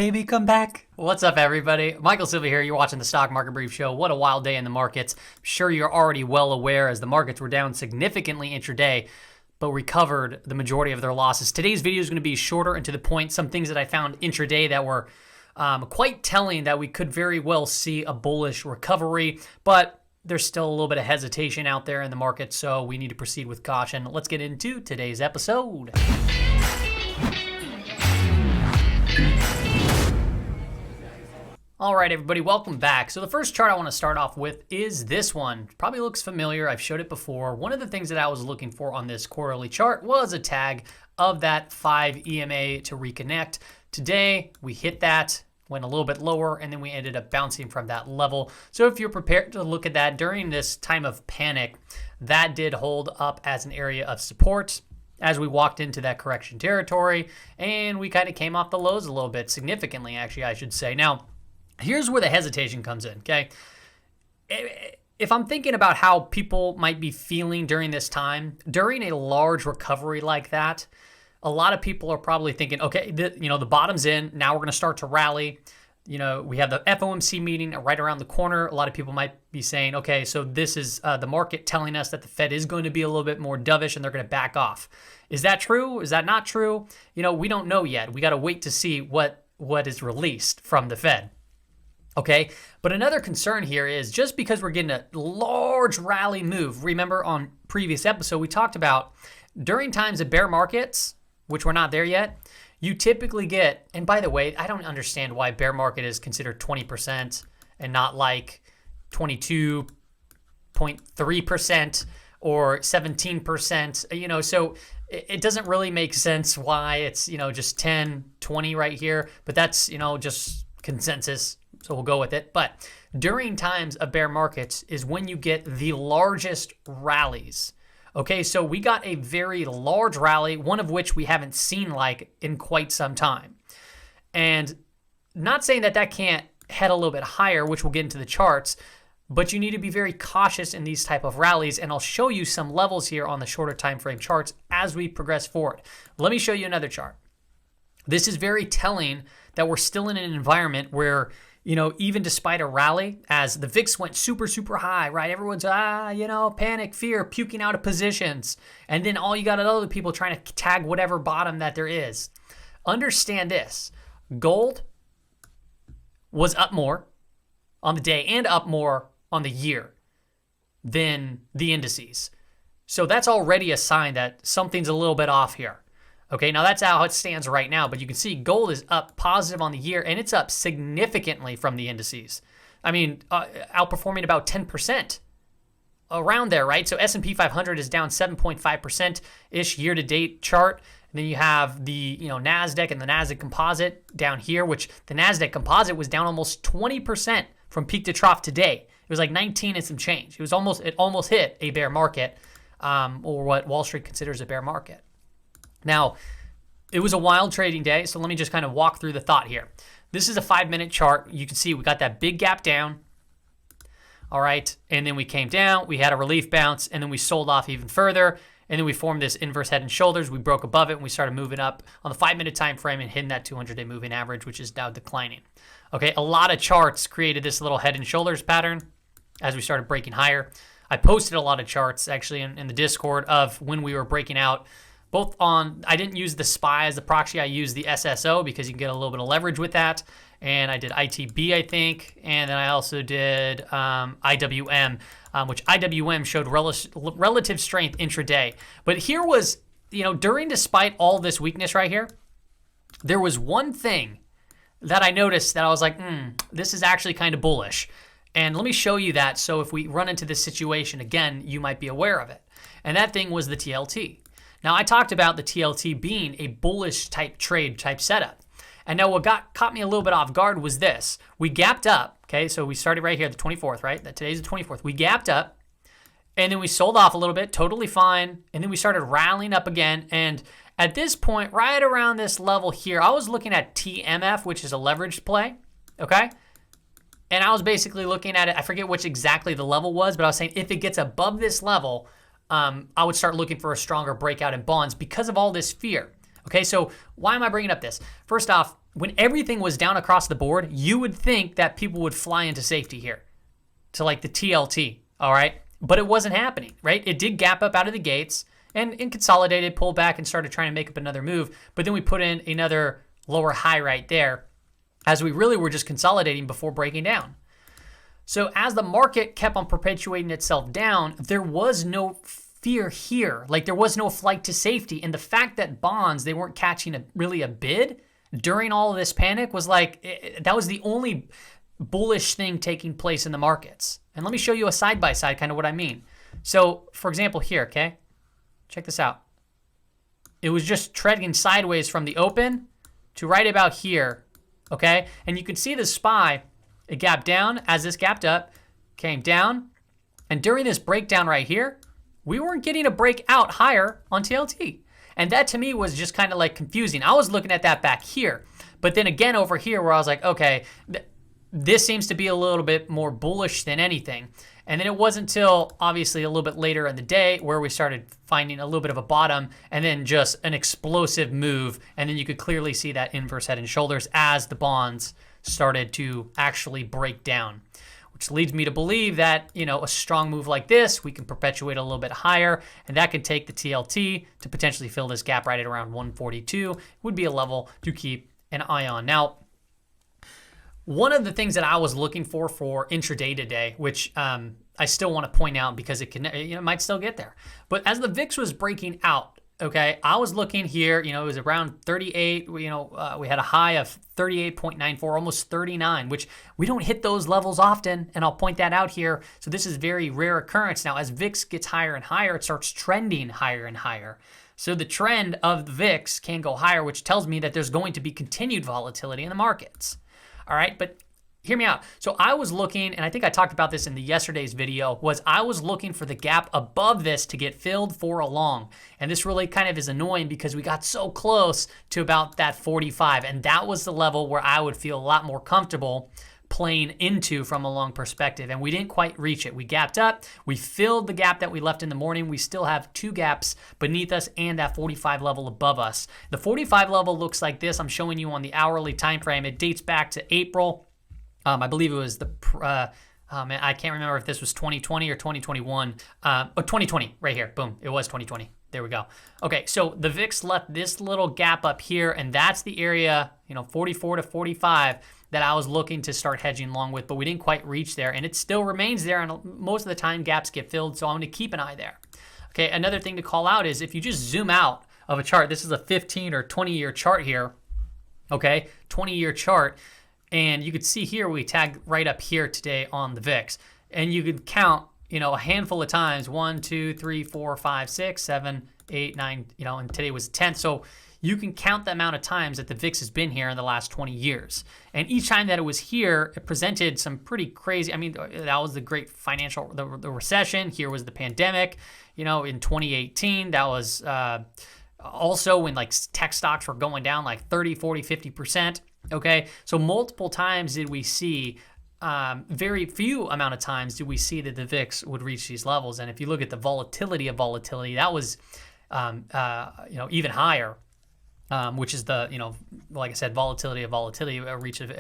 baby, come back. What's up, everybody? Michael Silva here. You're watching the Stock Market Brief Show. What a wild day in the markets. I'm sure you're already well aware as the markets were down significantly intraday, but recovered the majority of their losses. Today's video is going to be shorter and to the point. Some things that I found intraday that were quite telling that we could very well see a bullish recovery, but there's still a little bit of hesitation out there in the market, so we need to proceed with caution. Let's get into today's episode. All right, everybody, welcome back. So the first chart I want to start off with is this one. Probably looks familiar. I've showed it before. One of the things that I was looking for on this quarterly chart was a tag of that 5 EMA to reconnect. Today, we hit that, went a little bit lower, and then we ended up bouncing from that level. So if you're prepared to look at that during this time of panic, that did hold up as an area of support as we walked into that correction territory, and we kind of came off the lows a little bit, significantly, actually, I should say. Now, here's where the hesitation comes in, okay? If I'm thinking about how people might be feeling during this time, during a large recovery like that, a lot of people are probably thinking, okay, the bottom's in, now we're going to start to rally. We have the FOMC meeting right around the corner. A lot of people might be saying, okay, so this is the market telling us that the Fed is going to be a little bit more dovish and they're going to back off. Is that true? Is that not true? We don't know yet. We got to wait to see what is released from the Fed. Okay, but another concern here is just because we're getting a large rally move, remember on previous episode, we talked about during times of bear markets, which we're not there yet, you typically get, and by the way, I don't understand why bear market is considered 20% and not like 22.3% or 17%, so it doesn't really make sense why it's, just 10, 20 right here, but that's, just consensus. So we'll go with it. But during times of bear markets is when you get the largest rallies. Okay, so we got a very large rally, one of which we haven't seen like in quite some time. And not saying that can't head a little bit higher, which we'll get into the charts, but you need to be very cautious in these type of rallies. And I'll show you some levels here on the shorter time frame charts as we progress forward. Let me show you another chart. This is very telling that we're still in an environment where even despite a rally, as the VIX went super, super high, right? Everyone's, panic, fear, puking out of positions. And then all you got other people trying to tag whatever bottom that there is. Understand this. Gold was up more on the day and up more on the year than the indices. So that's already a sign that something's a little bit off here. Okay, now that's how it stands right now, but you can see gold is up positive on the year, and it's up significantly from the indices. I mean, outperforming about 10% around there, right? So S&P 500 is down 7.5%-ish year-to-date chart. And then you have the NASDAQ and the NASDAQ composite down here, which the NASDAQ composite was down almost 20% from peak to trough today. It was like 19 and some change. It almost hit a bear market, or what Wall Street considers a bear market. Now, it was a wild trading day, so let me just kind of walk through the thought here. This is a 5-minute chart. You can see we got that big gap down, all right, and then we came down, we had a relief bounce, and then we sold off even further, and then we formed this inverse head and shoulders. We broke above it, and we started moving up on the 5-minute time frame and hitting that 200-day moving average, which is now declining. Okay, a lot of charts created this little head and shoulders pattern as we started breaking higher. I posted a lot of charts, actually, in the Discord of when we were breaking out. Both I didn't use the SPY as the proxy. I used the SSO because you can get a little bit of leverage with that. And I did ITB, I think. And then I also did IWM, which IWM showed relative strength intraday. But here was, despite all this weakness right here, there was one thing that I noticed that I was like, this is actually kind of bullish. And let me show you that. So if we run into this situation again, you might be aware of it. And that thing was the TLT. Now, I talked about the TLT being a bullish type trade type setup. And now what caught me a little bit off guard was this. We gapped up, okay? So we started right here, the 24th, right? Today's the 24th. We gapped up, and then we sold off a little bit, totally fine. And then we started rallying up again. And at this point, right around this level here, I was looking at TMF, which is a leveraged play, okay? And I was basically looking at it. I forget which exactly the level was, but I was saying if it gets above this level, I would start looking for a stronger breakout in bonds because of all this fear. Okay, so why am I bringing up this? First off, when everything was down across the board, you would think that people would fly into safety here to like the TLT, all right? But it wasn't happening, right? It did gap up out of the gates and consolidated, pulled back, and started trying to make up another move. But then we put in another lower high right there as we really were just consolidating before breaking down. So as the market kept on perpetuating itself down, there was no fear here. Like there was no flight to safety. And the fact that bonds, they weren't catching really a bid during all of this panic was like, that was the only bullish thing taking place in the markets. And let me show you a side-by-side kind of what I mean. So for example here, okay, check this out. It was just treading sideways from the open to right about here, okay? And you can see the SPY, it gapped down as this gapped up, came down. And during this breakdown right here, we weren't getting a breakout higher on TLT. And that to me was just kind of like confusing. I was looking at that back here. But then again over here where I was like, okay, this seems to be a little bit more bullish than anything. And then it wasn't until obviously a little bit later in the day where we started finding a little bit of a bottom and then just an explosive move. And then you could clearly see that inverse head and shoulders as the bonds started to actually break down, which leads me to believe that, you know, a strong move like this, we can perpetuate a little bit higher, and that could take the TLT to potentially fill this gap right at around 142. Would be a level to keep an eye on. Now, one of the things that I was looking for intraday today, which I still want to point out because it can, you know, it might still get there. But as the VIX was breaking out, okay, I was looking here, you know, it was around 38, you know, we had a high of 38.94, almost 39, which we don't hit those levels often, and I'll point that out here. So this is very rare occurrence. Now, as VIX gets higher and higher, it starts trending higher and higher. So the trend of the VIX can go higher, which tells me that there's going to be continued volatility in the markets. All right, but hear me out. So I was looking, and I think I talked about this in the yesterday's video, was I was looking for the gap above this to get filled for a long. And this really kind of is annoying because we got so close to about that 45. And that was the level where I would feel a lot more comfortable playing into from a long perspective. And we didn't quite reach it. We gapped up. We filled the gap that we left in the morning. We still have two gaps beneath us and that 45 level above us. The 45 level looks like this. I'm showing you on the hourly time frame. It dates back to April. I believe it was I can't remember if this was 2020 or 2021. 2020 right here. Boom. It was 2020. There we go. Okay, so the VIX left this little gap up here, and that's the area, you know, 44 to 45 that I was looking to start hedging long with, but we didn't quite reach there, and it still remains there, and most of the time gaps get filled, so I'm going to keep an eye there. Okay, another thing to call out is if you just zoom out of a chart, this is a 15 or 20-year chart here, okay, 20-year chart, and you could see here we tagged right up here today on the VIX, and you could count, you know, a handful of times, 1, 2, 3, 4, 5, 6, 7, 8, 9, you know, and today was 10th. So you can count the amount of times that the VIX has been here in the last 20 years. And each time that it was here, it presented some pretty crazy, I mean, that was the great financial, the recession. Here was the pandemic, you know, in 2018. That was also when like tech stocks were going down like 30, 40, 50%. Okay. So multiple times did we see very few amount of times do we see that the VIX would reach these levels. And if you look at the volatility of volatility, that was, you know, even higher, which is the, you know, like I said, volatility of volatility, reach of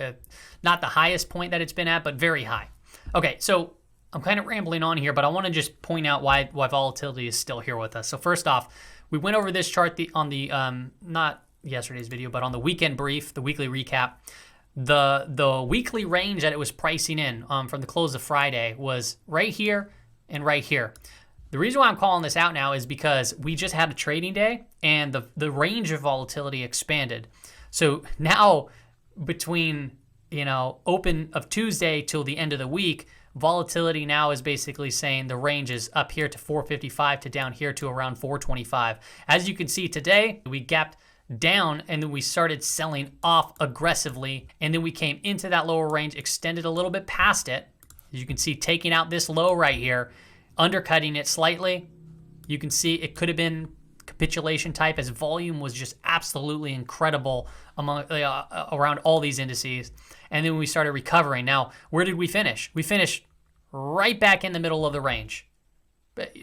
not the highest point that it's been at, but very high. Okay, so I'm kind of rambling on here, but I want to just point out why volatility is still here with us. So first off, we went over this chart on the not yesterday's video, but on the weekend brief, the weekly recap. The weekly range that it was pricing in from the close of Friday was right here and right here. The reason why I'm calling this out now is because we just had a trading day and the range of volatility expanded. So now between, you know, open of Tuesday till the end of the week, volatility now is basically saying the range is up here to 455 to down here to around 425. As you can see today, we gapped down and then we started selling off aggressively, and then we came into that lower range, extended a little bit past it. As you can see, taking out this low right here, undercutting it slightly. You can see it could have been capitulation type as volume was just absolutely incredible among around all these indices. And then we started recovering. Now, where did we finish? We finished right back in the middle of the range.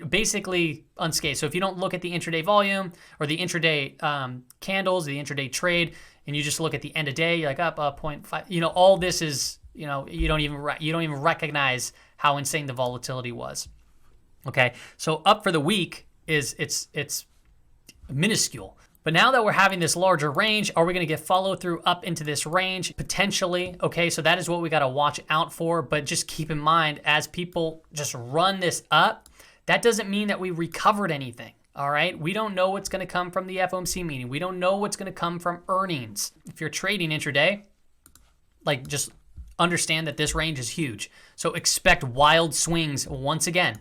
basically unscathed. So if you don't look at the intraday volume or the intraday candles, the intraday trade, and you just look at the end of day, you're like up 0.5. All this is, you don't even recognize how insane the volatility was. Okay, so up for the week it's minuscule. But now that we're having this larger range, are we going to get follow through up into this range? Potentially. Okay, so that is what we got to watch out for. But just keep in mind, as people just run this up, that doesn't mean that we recovered anything. All right, we don't know what's going to come from the FOMC meeting. We don't know what's going to come from earnings. If you're trading intraday, just understand that this range is huge. So expect wild swings once again.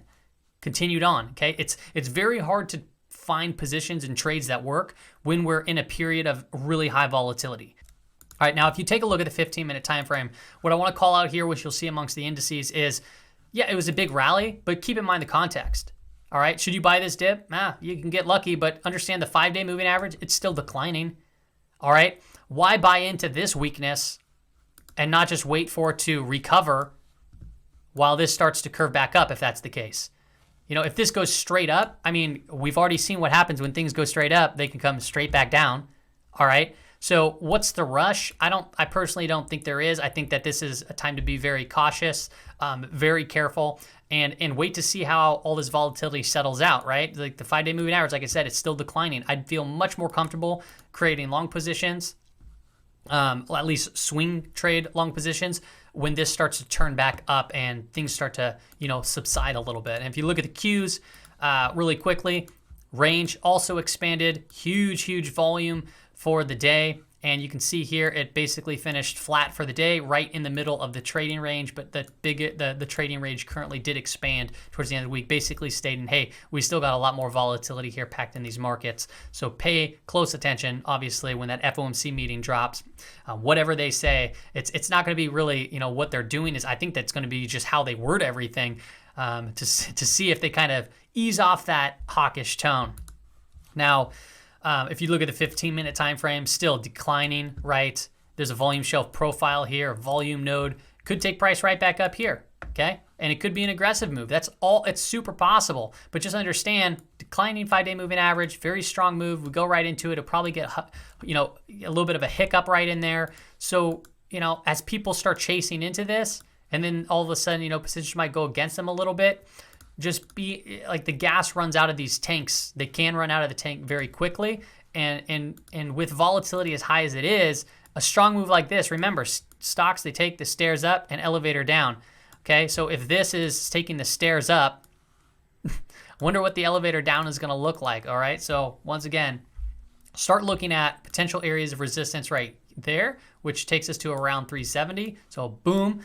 Continued on. Okay, it's very hard to find positions and trades that work when we're in a period of really high volatility. All right, now if you take a look at the 15-minute time frame, what I want to call out here, which you'll see amongst the indices, is yeah, it was a big rally, but keep in mind the context. All right, should you buy this dip? You can get lucky, but understand the 5-day moving average, it's still declining. All right, why buy into this weakness and not just wait for it to recover while this starts to curve back up if that's the case? If this goes straight up, we've already seen what happens when things go straight up. They can come straight back down. All right. So what's the rush? I personally don't think there is. I think that this is a time to be very cautious, very careful, and wait to see how all this volatility settles out, right? Like the 5-day moving average, like I said, it's still declining. I'd feel much more comfortable creating long positions, at least swing trade long positions, when this starts to turn back up and things start to, subside a little bit. And if you look at the Qs really quickly, range also expanded, huge volume for the day. And you can see here, it basically finished flat for the day, right in the middle of the trading range. But the trading range currently did expand towards the end of the week, basically stating, hey, we still got a lot more volatility here packed in these markets. So pay close attention, obviously, when that FOMC meeting drops. Whatever they say, it's not going to be really, what they're doing is, I think that's going to be just how they word everything to see if they kind of ease off that hawkish tone. Now, if you look at the 15-minute time frame, still declining, right? There's a volume shelf profile here, a volume node. Could take price right back up here, okay? And it could be an aggressive move. That's all. It's super possible. But just understand, declining 5-day moving average, very strong move. We go right into it. It'll probably get, a little bit of a hiccup right in there. So, as people start chasing into this, and then all of a sudden, positions might go against them a little bit, just be like the gas runs out of these tanks. They can run out of the tank very quickly. And with volatility as high as it is, a strong move like this, remember, stocks, they take the stairs up and elevator down. Okay, so if this is taking the stairs up, wonder what the elevator down is going to look like. All right, so once again, start looking at potential areas of resistance right there, which takes us to around 370. So boom,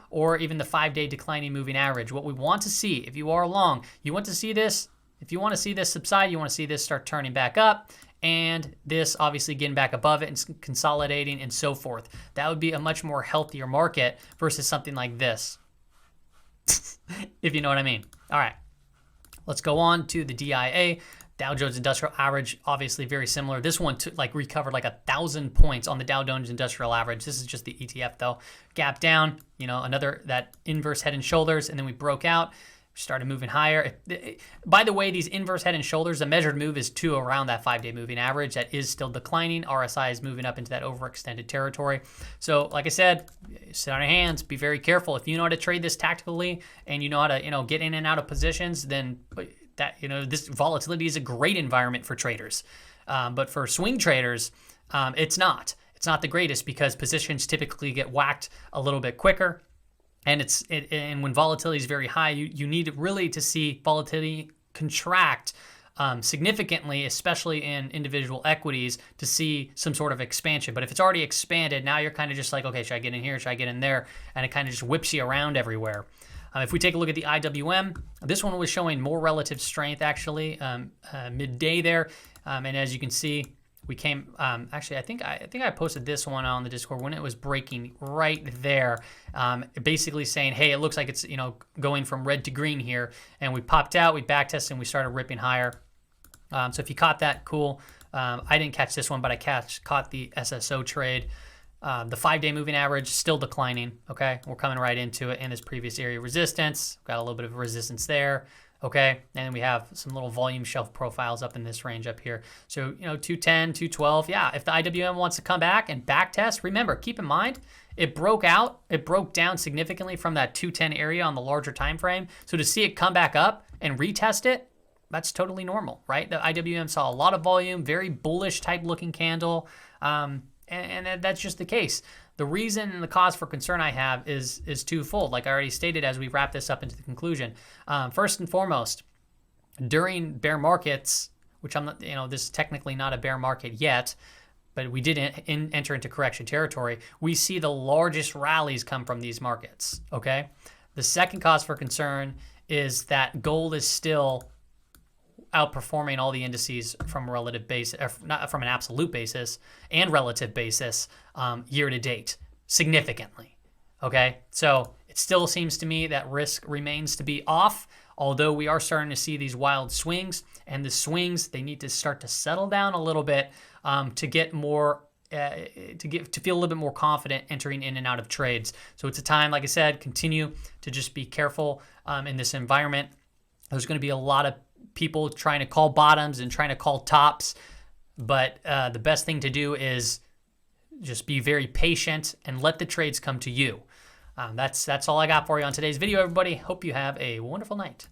or even the 5-day declining moving average. What we want to see, if you are long, you want to see this. If you want to see this subside, you want to see this start turning back up, and this obviously getting back above it and consolidating and so forth. That would be a much more healthier market versus something like this, if you know what I mean. All right, let's go on to the DIA. Dow Jones Industrial Average, obviously very similar. This one recovered 1,000 points on the Dow Jones Industrial Average. This is just the ETF though. Gap down, another that inverse head and shoulders, and then we broke out, started moving higher. By the way, these inverse head and shoulders, the measured move is to around that 5-day moving average. That is still declining. RSI is moving up into that overextended territory. So like I said, sit on your hands, be very careful. If you know how to trade this tactically and you know how to, get in and out of positions, then that, this volatility is a great environment for traders. But for swing traders, it's not. It's not the greatest because positions typically get whacked a little bit quicker. And and when volatility is very high, you need really to see volatility contract significantly, especially in individual equities, to see some sort of expansion. But if it's already expanded, now you're kind of just like, okay, should I get in here? Should I get in there? And it kind of just whips you around everywhere. If we take a look at the IWM, this one was showing more relative strength actually midday there, and as you can see, we came. Actually, I think I posted this one on the Discord when it was breaking right there, basically saying, hey, it looks like it's going from red to green here, and we popped out, we backtested, and we started ripping higher. So if you caught that, cool. I didn't catch this one, but I caught the SSO trade. The 5-day moving average still declining. Okay, we're coming right into it in this previous area of resistance. Got a little bit of resistance there. Okay, and we have some little volume shelf profiles up in this range up here. So, 210, 212. Yeah, if the IWM wants to come back and back test, remember, keep in mind, it broke down significantly from that 210 area on the larger time frame. So to see it come back up and retest it, that's totally normal, right? The IWM saw a lot of volume, very bullish type looking candle, and that's just the case. The reason and the cause for concern I have is twofold, like I already stated as we wrap this up into the conclusion. First and foremost, during bear markets, which I'm not, this is technically not a bear market yet, but we did enter into correction territory, we see the largest rallies come from these markets, okay? The second cause for concern is that gold is still outperforming all the indices from a relative basis, not from an absolute basis and relative basis, year to date, significantly. Okay, so it still seems to me that risk remains to be off, although we are starting to see these wild swings, and the swings, they need to start to settle down a little bit to get more to feel a little bit more confident entering in and out of trades. So it's a time, like I said, continue to just be careful in this environment. There's going to be a lot of people trying to call bottoms and trying to call tops, but the best thing to do is just be very patient and let the trades come to you. That's all I got for you on today's video, everybody. Hope you have a wonderful night.